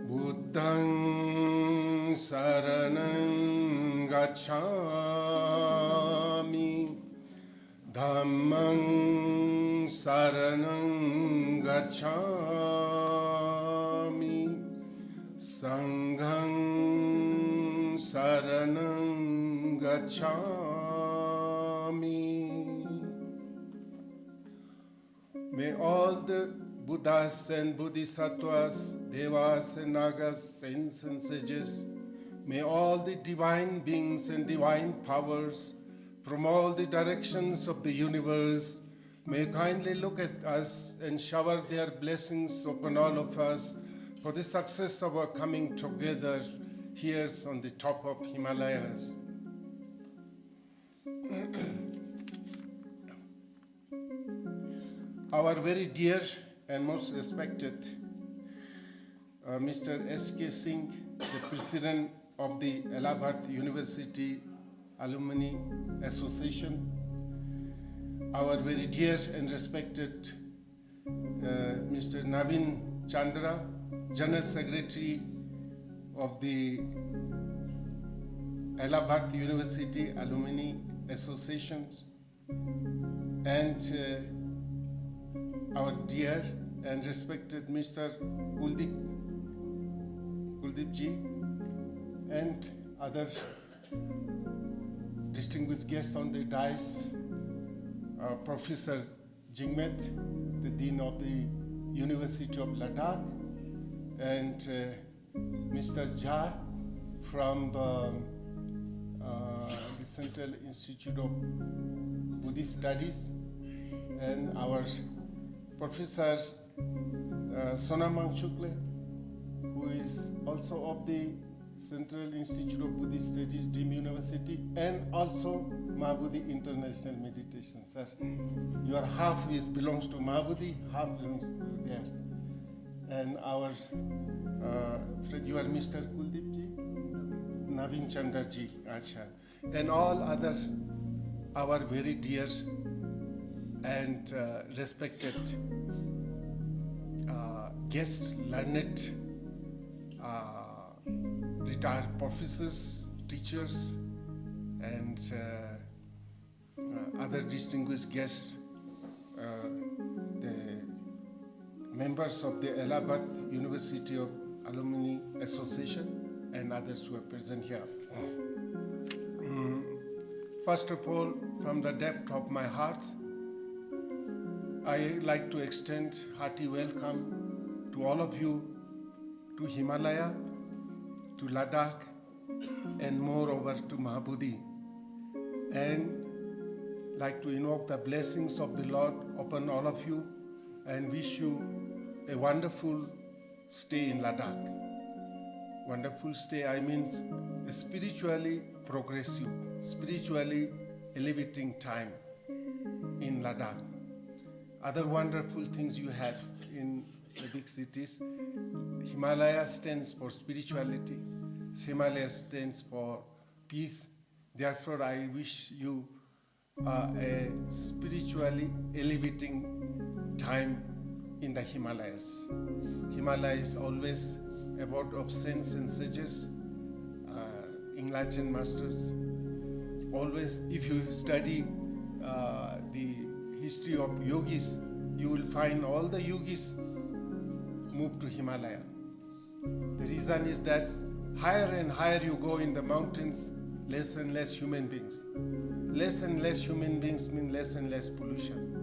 Buddhang saranang gacchami, Dhammang saranang gacchami, Sanghang saranang gacchami. May all the Buddhas and Bodhisattvas, Devas and Nagas, saints and sages, may all the divine beings and divine powers from all the directions of the universe may kindly look at us and shower their blessings upon all of us for the success of our coming together here on the top of Himalayas. Our very dear and most respected Mr. S.K. Singh, the President of the Allahabad University Alumni Association, our very dear and respected Mr. Naveen Chandra, General Secretary of the Allahabad University Alumni Associations, and our dear and respected Mr. Kuldeep Ji, and other distinguished guests on the dais, Professor Jingmet, the Dean of the University of Ladakh, and Mr. Jha from the Central Institute of Buddhist Studies, and our Professor Sonamang Shukla, who is also of the Central Institute of Buddhist Studies, Dream University, and also Mahabodhi International Meditation. Sir, your half belongs to Mahabodhi, half belongs to there. And our friend, you are Mr. Kuldeep Ji, Naveen Chandra Ji, Acha, and all other our very dear and respected guests, learned retired professors, teachers, and other distinguished guests, the members of the Allahabad University of Alumni Association, and others who are present here. First of all, from the depth of my heart, I like to extend hearty welcome to all of you to Himalaya, to Ladakh, and moreover to Mahabodhi, and like to invoke the blessings of the Lord upon all of you and wish you a wonderful stay in Ladakh. Wonderful stay, I mean spiritually progressive, spiritually elevating time in Ladakh. Other wonderful things you have in the big cities. Himalaya stands for spirituality. Himalaya stands for peace. Therefore, I wish you a spiritually elevating time in the Himalayas. Himalaya is always about of saints and sages, enlightened masters. Always, if you study the history of yogis, you will find all the yogis move to Himalaya. The reason is that higher and higher you go in the mountains, less and less human beings. Less and less human beings mean less and less pollution,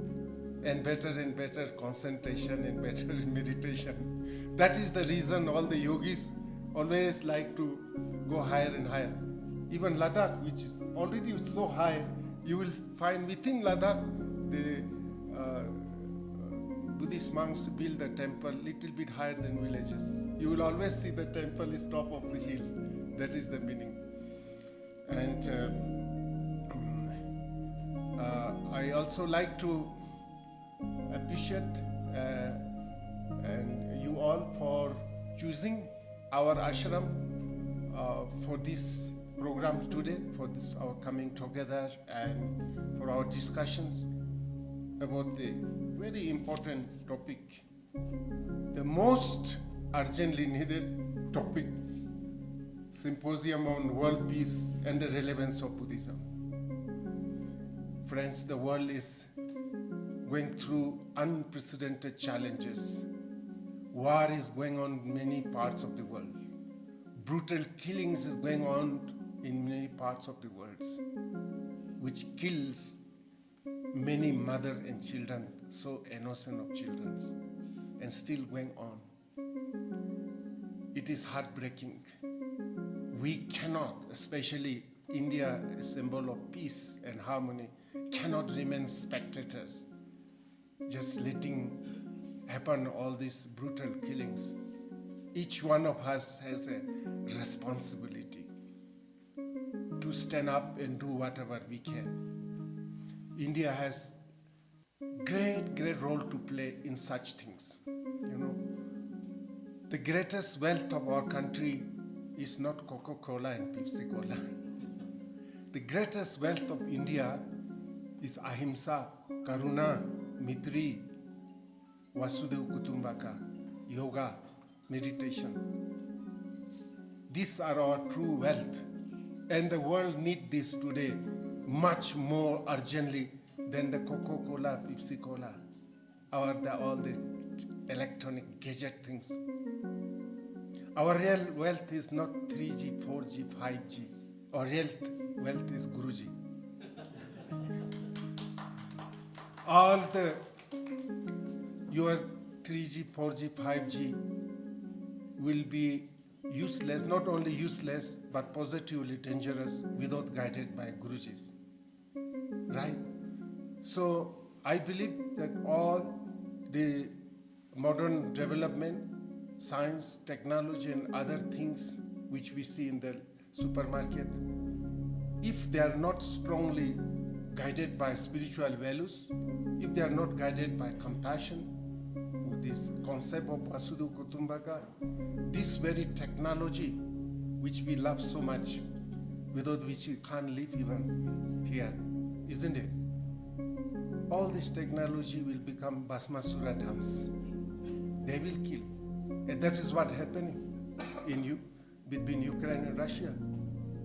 and better concentration and better meditation. That is the reason all the yogis always like to go higher and higher. Even Ladakh, which is already so high, you will find within Ladakh, the Buddhist monks build the temple little bit higher than villages. You will always see the temple is top of the hills. That is the meaning. And I also like to appreciate and you all for choosing our ashram for this program today, for this our coming together and for our discussions about the very important topic, the most urgently needed topic, Symposium on World Peace and the Relevance of Buddhism. Friends, the world is going through unprecedented challenges. War is going on in many parts of the world. Brutal killings is going on in many parts of the world, which kills many mothers and children, so innocent of children, and still going on. It is heartbreaking. We cannot, especially India, a symbol of peace and harmony, cannot remain spectators, just letting happen all these brutal killings. Each one of us has a responsibility to stand up and do whatever we can. India has great role to play in such things. You know, the greatest wealth of our country is not Coca-Cola and Pepsi-Cola. The greatest wealth of India is ahimsa, karuna, mitri, Vasudhaiva Kutumbaka, yoga, meditation. These are our true wealth, and the world needs this today much more urgently than the Coca-Cola, Pepsi-Cola, or all the electronic gadget things. Our real wealth is not 3G, 4G, 5G. Our real wealth is Guruji. All your 3G, 4G, 5G will be useless, not only useless, but positively dangerous without guided by Gurujis. Right? So I believe that all the modern development, science, technology, and other things which we see in the supermarket, if they are not strongly guided by spiritual values, if they are not guided by compassion, this concept of Vasudhaiva Kutumbaka, this very technology which we love so much, without which we can't live even here, isn't it? All this technology will become Bhasmasura dance. They will kill. And that is what happening between Ukraine and Russia,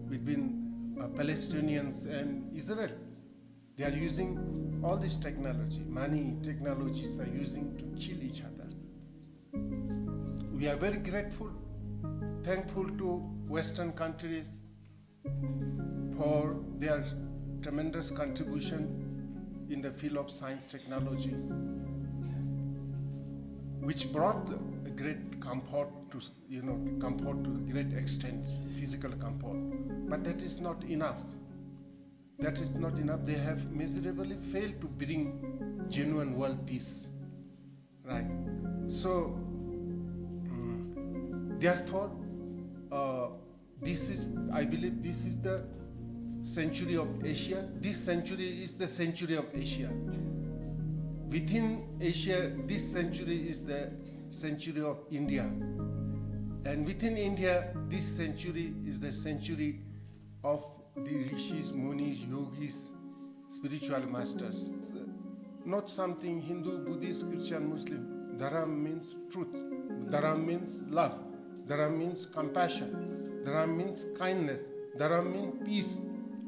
between Palestinians and Israel. They are using all this technology, money, technologies are using to kill each other. We are very grateful, thankful to Western countries for their tremendous contribution in the field of science technology, which brought a great comfort to, comfort to a great extent, physical comfort. But that is not enough. That is not enough. They have miserably failed to bring genuine world peace, right? So, therefore, I believe this is the century of Asia. This century is the century of Asia. Within Asia, this century is the century of India. And within India, this century is the century of the rishis, munis, yogis, spiritual masters. It's not something Hindu, Buddhist, Christian, Muslim. Dharam means truth. Dharam means love. Dharam means compassion. Dharam means kindness. Dharam means peace,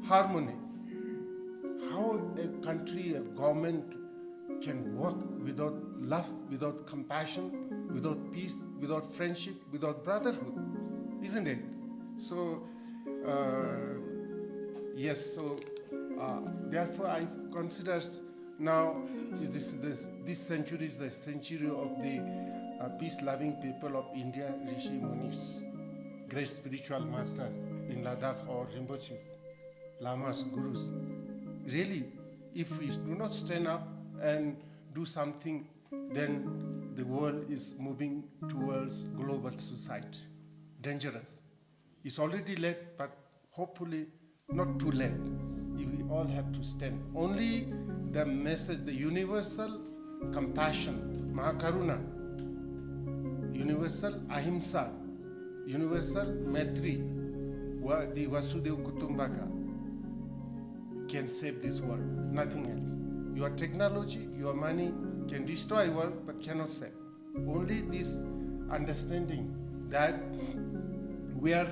harmony. How a country, a government can work without love, without compassion, without peace, without friendship, without brotherhood, isn't it? So, yes, so therefore I consider now this century is the century of the peace-loving people of India, Rishi Munis, great spiritual masters in Ladakh or Rinpoches, Lamas, Gurus. Really, if we do not stand up and do something, then the world is moving towards global suicide. Dangerous. It's already late, but hopefully not too late. We all have to stand. Only the message, the universal compassion, Mahakaruna, universal ahimsa, universal maitri, the Vasudhaiva Kutumbaka can save this world, nothing else. Your technology, your money can destroy the world but cannot save. Only this understanding that we are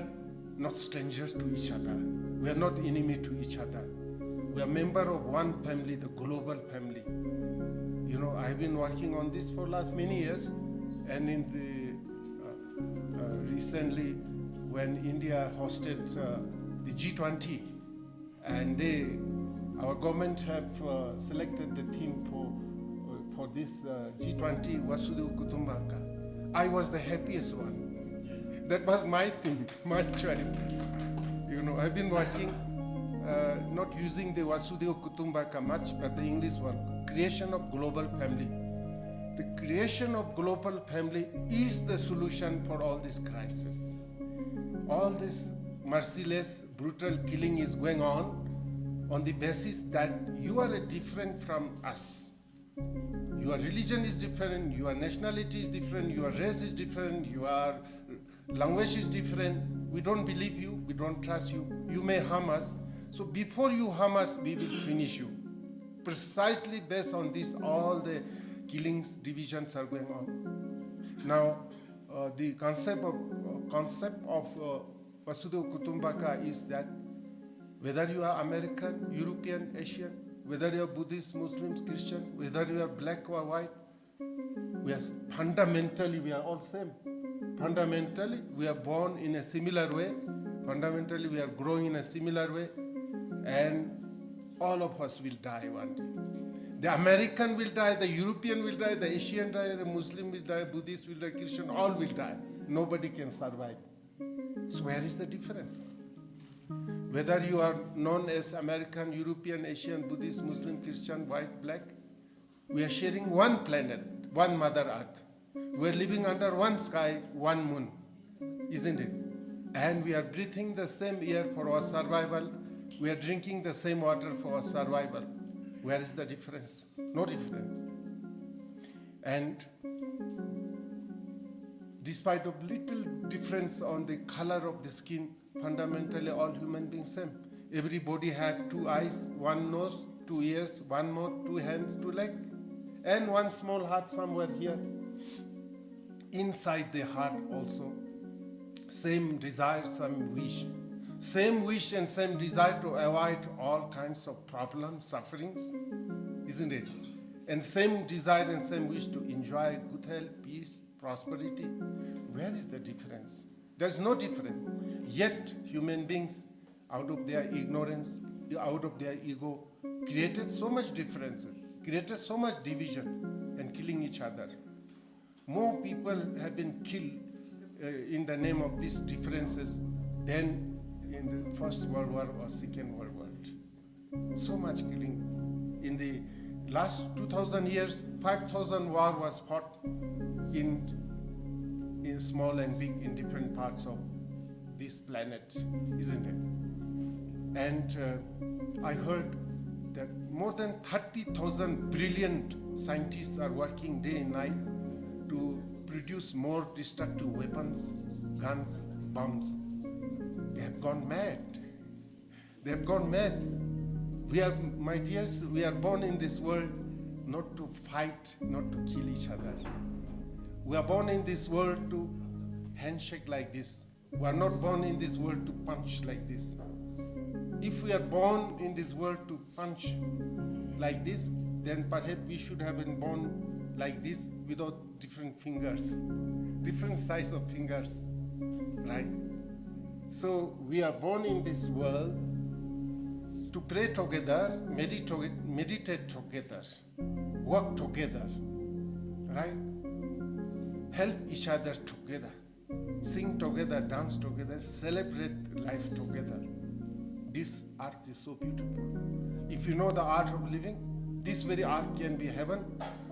not strangers to each other. We are not enemy to each other. We are member of one family, the global family. You know, I've been working on this for last many years, and in the recently when India hosted the G20, and our government have selected the theme for this G20, Vasudhaiva Kutumbakam. I was the happiest one. That was my theme, my choice. You know, I've been working, not using the Vasudhaiva Kutumbakam much, but the English one, creation of global family. The creation of global family is the solution for all this crisis. All this merciless, brutal killing is going on the basis that you are different from us. Your religion is different, your nationality is different, your race is different, your language is different. We don't believe you, we don't trust you. You may harm us. So before you harm us, we will finish you. Precisely based on this, all the killings, divisions are going on. Now, the concept of Vasudhaiva Kutumbakam is that whether you are American, European, Asian, whether you are Buddhist, Muslims, Christian, whether you are black or white, we are fundamentally, we are all same. Fundamentally, we are born in a similar way. Fundamentally, we are growing in a similar way. And all of us will die one day. The American will die, the European will die, the Asian will die, the Muslim will die, Buddhist will die, Christian, all will die. Nobody can survive. So where is the difference? Whether you are known as American, European, Asian, Buddhist, Muslim, Christian, white, black, we are sharing one planet, one Mother Earth. We are living under one sky, one moon, isn't it? And we are breathing the same air for our survival. We are drinking the same water for our survival. Where is the difference? No difference. And despite of little difference on the color of the skin, fundamentally all human beings same. Everybody had 2 eyes, 1 nose, 2 ears, 1 mouth, 2 hands, 2 legs, and 1 small heart somewhere here. Inside the heart also, same desire, same wish and same desire to avoid all kinds of problems, sufferings, isn't it? And same desire and same wish to enjoy good health, peace, prosperity. Where is the difference? There's no difference. Yet human beings, out of their ignorance, out of their ego, created so much differences, created so much division and killing each other. More people have been killed in the name of these differences than in the First World War or Second World War. So much killing. In the last 2,000 years, 5,000 war was fought in small and big in different parts of this planet, isn't it? And I heard that more than 30,000 brilliant scientists are working day and night to produce more destructive weapons, guns, bombs. They have gone mad. They have gone mad. We are, my dears, we are born in this world not to fight, not to kill each other. We are born in this world to handshake like this. We are not born in this world to punch like this. If we are born in this world to punch like this, then perhaps we should have been born like this without different fingers, different size of fingers, right? So we are born in this world to pray together, meditate together, work together, right? Help each other together, sing together, dance together, celebrate life together. This earth is so beautiful. If you know the art of living, this very art can be heaven.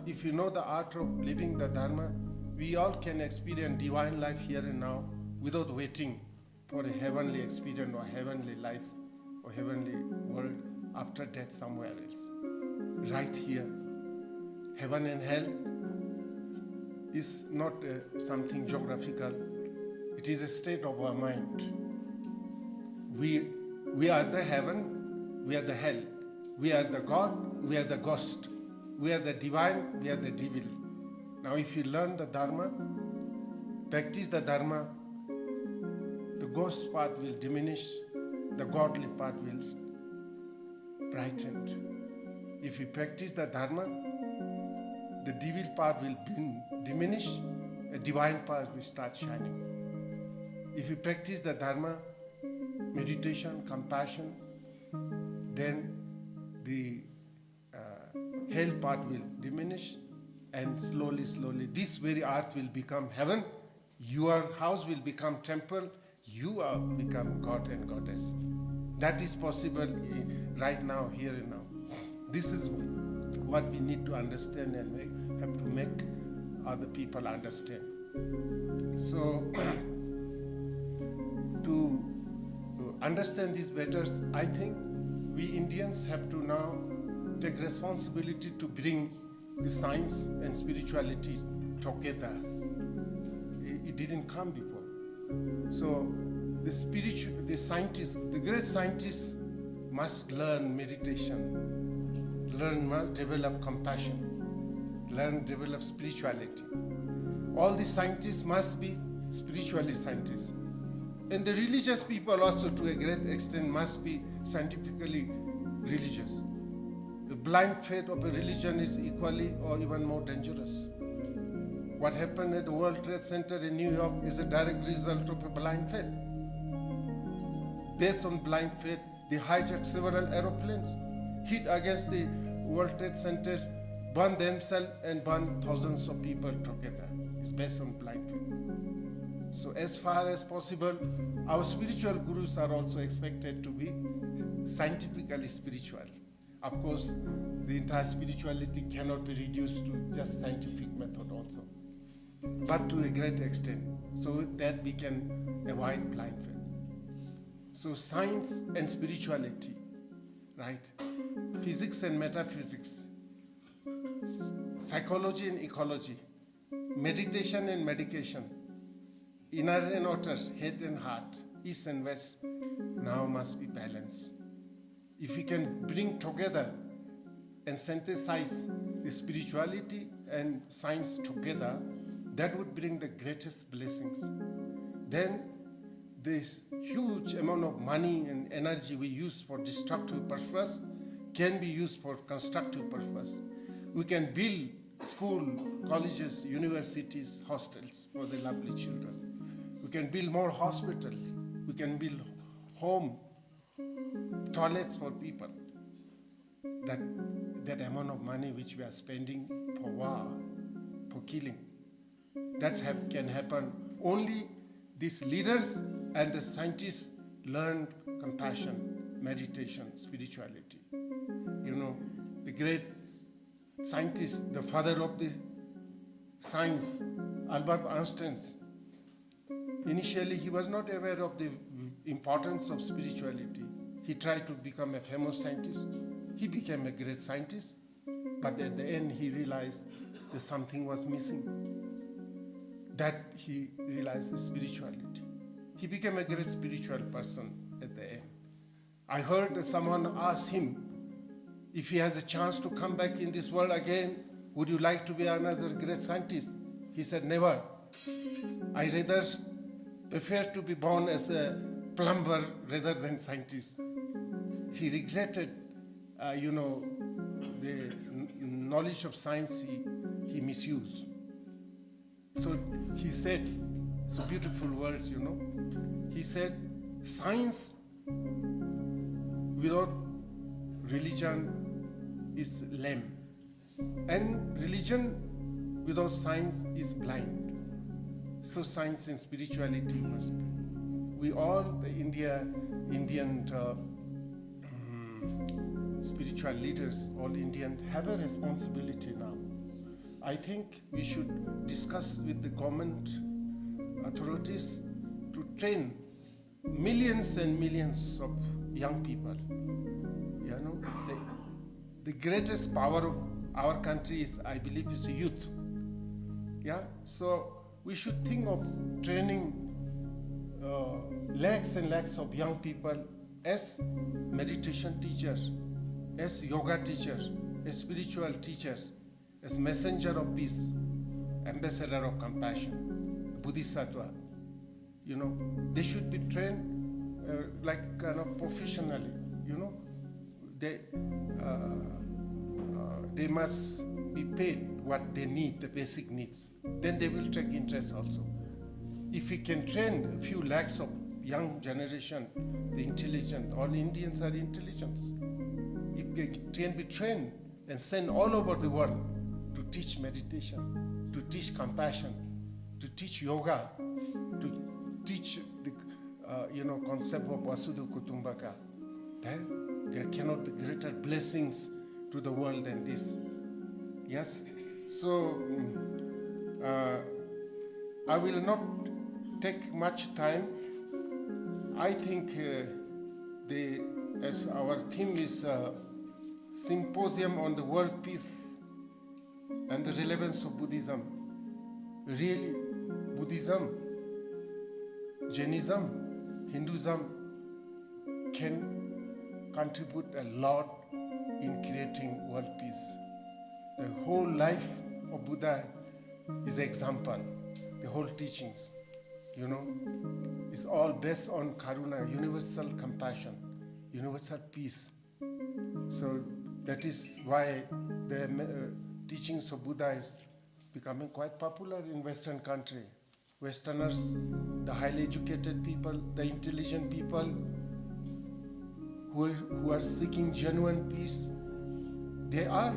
If you know the art of living the Dharma, we all can experience divine life here and now without waiting for a heavenly experience or heavenly life or heavenly world after death somewhere else. Right here, heaven and hell is not something geographical. It is a state of our mind. We are the heaven, we are the hell. We are the God, we are the ghost. We are the divine, we are the devil. Now if you learn the Dharma, practice the Dharma, the ghost part will diminish, the godly part will brighten. If we practice the Dharma, the devil part will diminish, a divine part will start shining. If we practice the Dharma, meditation, compassion, then the hell part will diminish, and slowly, this very earth will become heaven. Your house will become temple. You will become God and Goddess. That is possible right now, here and now. This is what we need to understand, and we have to make other people understand. So, to understand this better, I think we Indians have to now take responsibility to bring the science and spirituality together. It didn't come before. So the scientists, the great scientists must learn meditation, must develop compassion, develop spirituality. All the scientists must be spiritually scientists. And the religious people also, to a great extent, must be scientifically religious. The blind faith of a religion is equally or even more dangerous. What happened at the World Trade Center in New York is a direct result of a blind faith. Based on blind faith, they hijacked several aeroplanes, hit against the World Trade Center, burned themselves, and burned thousands of people together. It's based on blind faith. So as far as possible, our spiritual gurus are also expected to be scientifically spiritual. Of course, the entire spirituality cannot be reduced to just scientific method also, but to a great extent, so that we can avoid blind faith. So science and spirituality, right? Physics and metaphysics, psychology and ecology, meditation and medication, inner and outer, head and heart, east and west, now must be balanced. If we can bring together and synthesize the spirituality and science together, that would bring the greatest blessings. Then this huge amount of money and energy we use for destructive purpose can be used for constructive purpose. We can build schools, colleges, universities, hostels for the lovely children. We can build more hospitals. We can build home, toilets for people. That amount of money which we are spending for war, for killing, that can happen only these leaders and the scientists learn compassion, meditation, spirituality. You know, the great scientist, the father of the science, Albert Einstein, initially he was not aware of the importance of spirituality. He tried to become a famous scientist. He became a great scientist, but at the end he realized that something was missing. That he realized the spirituality. He became a great spiritual person at the end. I heard that someone asked him, if he has a chance to come back in this world again, would you like to be another great scientist? He said, never. I rather prefer to be born as a plumber rather than scientist. He regretted, the knowledge of science he misused. So he said, so beautiful words, He said, science without religion is lame, and religion without science is blind. So science and spirituality must be. We all, the Indian spiritual leaders, all Indian, have a responsibility now. I think we should discuss with the government authorities to train millions and millions of young people. The greatest power of our country is, I believe, is youth. Yeah, so we should think of training lakhs and lakhs of young people as meditation teachers, as yoga teachers, as spiritual teachers, as messenger of peace, ambassador of compassion. bodhisattva, they should be trained like kind of professionally, They must be paid what they need, the basic needs. Then they will take interest also. If we can train a few lakhs of young generation, the intelligent, all Indians are intelligent. If they can be trained and sent all over the world to teach meditation, to teach compassion, to teach yoga, to teach the concept of Vasudha Kutumbaka, then there cannot be greater blessings to the world than this. Yes? So, I will not take much time. I think as our theme is Symposium on the World Peace and the Relevance of Buddhism, really Buddhism, Jainism, Hinduism can contribute a lot in creating world peace. The whole life of Buddha is an example. The whole teachings, is all based on karuna, universal compassion, universal peace. So that is why the teachings of Buddha is becoming quite popular in Western country. Westerners, the highly educated people, the intelligent people who are seeking genuine peace, they are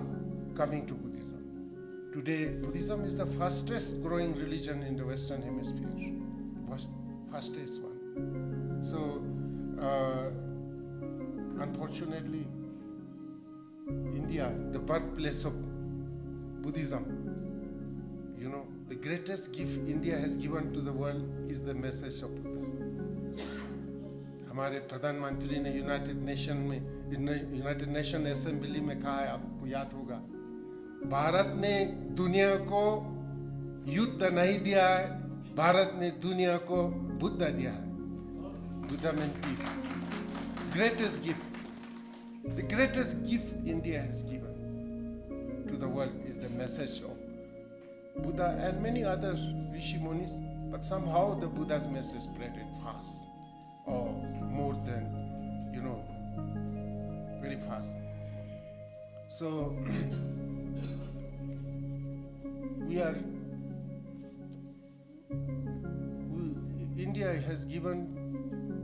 coming to Buddhism. Today, Buddhism is the fastest growing religion in the Western Hemisphere, fastest one. So, unfortunately, India, the birthplace of Buddhism, the greatest gift India has given to the world is the message of Buddha. हमारे प्रधानमंत्री ने United nation assembly में कहा है, आपको याद होगा, भारत ने दुनिया को युद्ध नहीं दिया है, भारत ने दुनिया को बुद्ध दिया है. Buddha meant peace. Greatest gift. The greatest gift India has given to the world is the message of Buddha and many other Rishi Munis, but somehow the Buddha's message spread it fast, or more than, very fast. So, India has given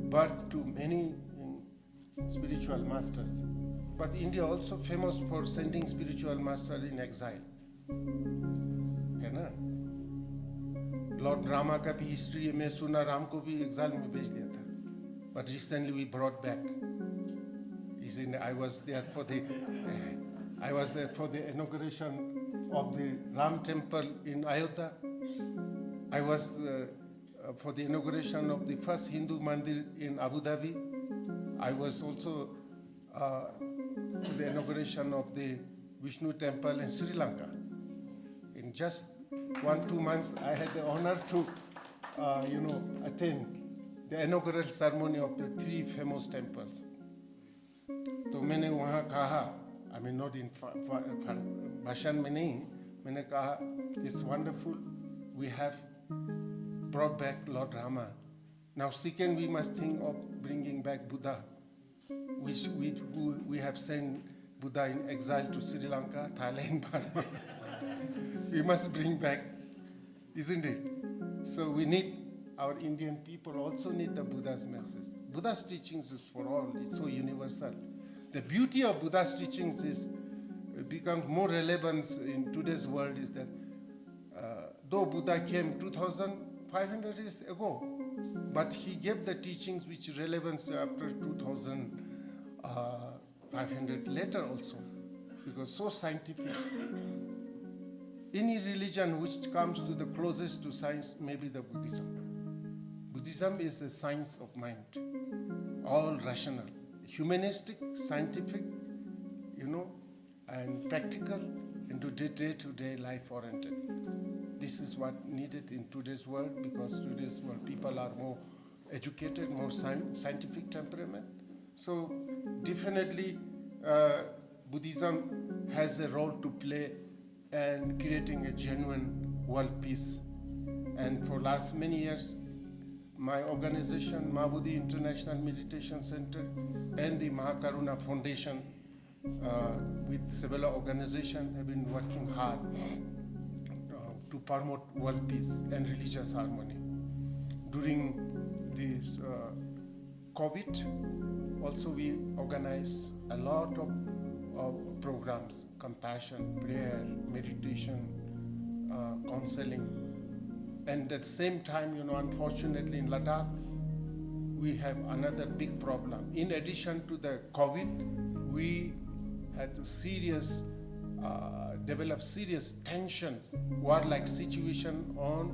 birth to many spiritual masters, but India also famous for sending spiritual masters in exile. है ना? Lord Rama का भी history में सुना, राम को भी exile में भेज दिया था. But recently we brought back. I was there for the inauguration of the Ram temple in Ayodhya. I was for the inauguration of the first Hindu mandir in Abu Dhabi. I was also for the inauguration of the Vishnu temple in Sri Lanka. In just 1-2 months, I had the honor to, attend the inaugural ceremony of the 3 famous temples. तो मैंने वहाँ कहा, I mean not in भाषण में नहीं, मैंने कहा, it's wonderful, we have brought back Lord Rama. Now second, we must think of bringing back Buddha, which we have sent Buddha in exile to Sri Lanka, Thailand, Burma. We must bring back, isn't it? So we need, our Indian people also need the Buddha's message. Buddha's teachings is for all, it's so universal. The beauty of Buddha's teachings is, becomes more relevant in today's world is that though Buddha came 2,500 years ago, but he gave the teachings which relevance after 2,500 later also, because so scientific. Any religion which comes to the closest to science may be the Buddhism. Buddhism is a science of mind, all rational, humanistic, scientific, and practical, and day-to-day life oriented. This is what needed in today's world, because today's world people are more educated, more scientific temperament. So definitely Buddhism has a role to play in creating a genuine world peace. And for last many years, my organization, Mahabodhi International Meditation Center, and the Mahakaruna Foundation, with several organizations, have been working hard to promote world peace and religious harmony. During this COVID, also we organize a lot of programs: compassion, prayer, meditation, counseling. And at the same time, unfortunately in Ladakh, we have another big problem. In addition to the COVID, we had developed serious tensions, war-like situation on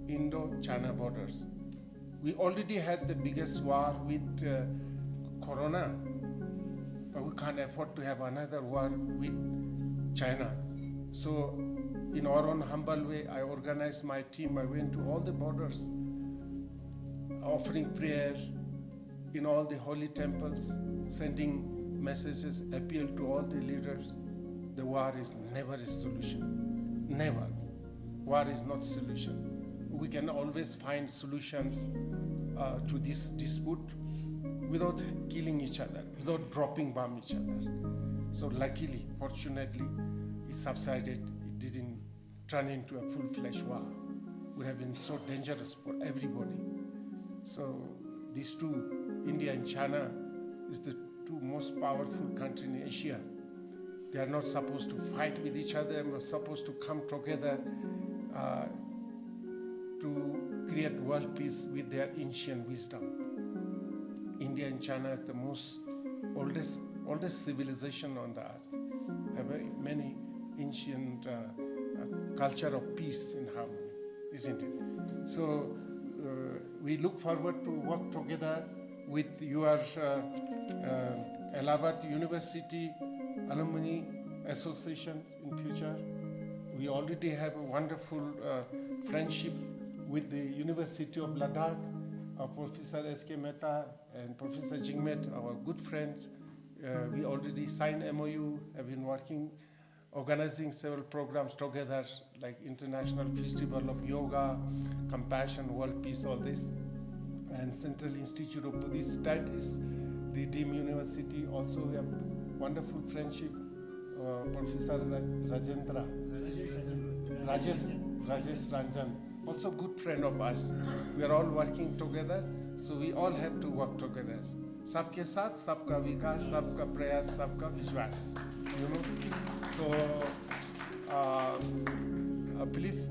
Indo-China borders. We already had the biggest war with Corona, but we can't afford to have another war with China. So in our own humble way, I organized my team. I went to all the borders, offering prayer in all the holy temples, sending messages, appeal to all the leaders. The war is never a solution. Never. War is not solution. We can always find solutions to this dispute without killing each other, without dropping bomb each other. So luckily, fortunately, it subsided. It didn't turn into a full-fledged war. It would have been so dangerous for everybody. So these two, India and China, is the two most powerful countries in Asia. They are not supposed to fight with each other. They are supposed to come together to create world peace with their ancient wisdom. India and China is the most oldest civilization on the earth. Have many ancient culture of peace and harmony, isn't it? So we look forward to work together with your Allahabad University Alumni Association in future. We already have a wonderful friendship with the University of Ladakh, Professor S.K. Mehta and Professor Jingmet, our good friends. We already signed MOU, have been working, organizing several programs together, like International Festival of Yoga, Compassion, World Peace, all this. And Central Institute of Buddhist Studies, the Deemed University, also we have wonderful friendship. Professor Rajesh Ranjan, also good friend of us. We are all working together, so we all have to work together. Sabke saath, sabka vikas, sabka prayas, sabka vishwas. So please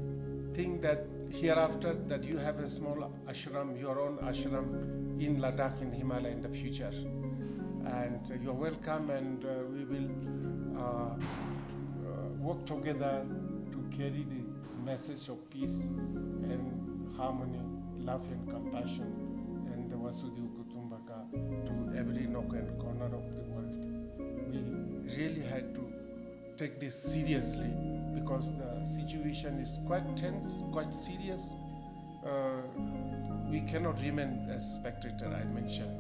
think that hereafter that you have a small ashram, your own ashram in Ladakh, in Himalaya in the future. And you're welcome, and we will work together to carry the message of peace and harmony, love and compassion, and the Vasudhaiva Kutumbaka to every nook and corner of the world. We really had to take this seriously because the situation is quite tense, quite serious. We cannot remain as spectator, I mentioned.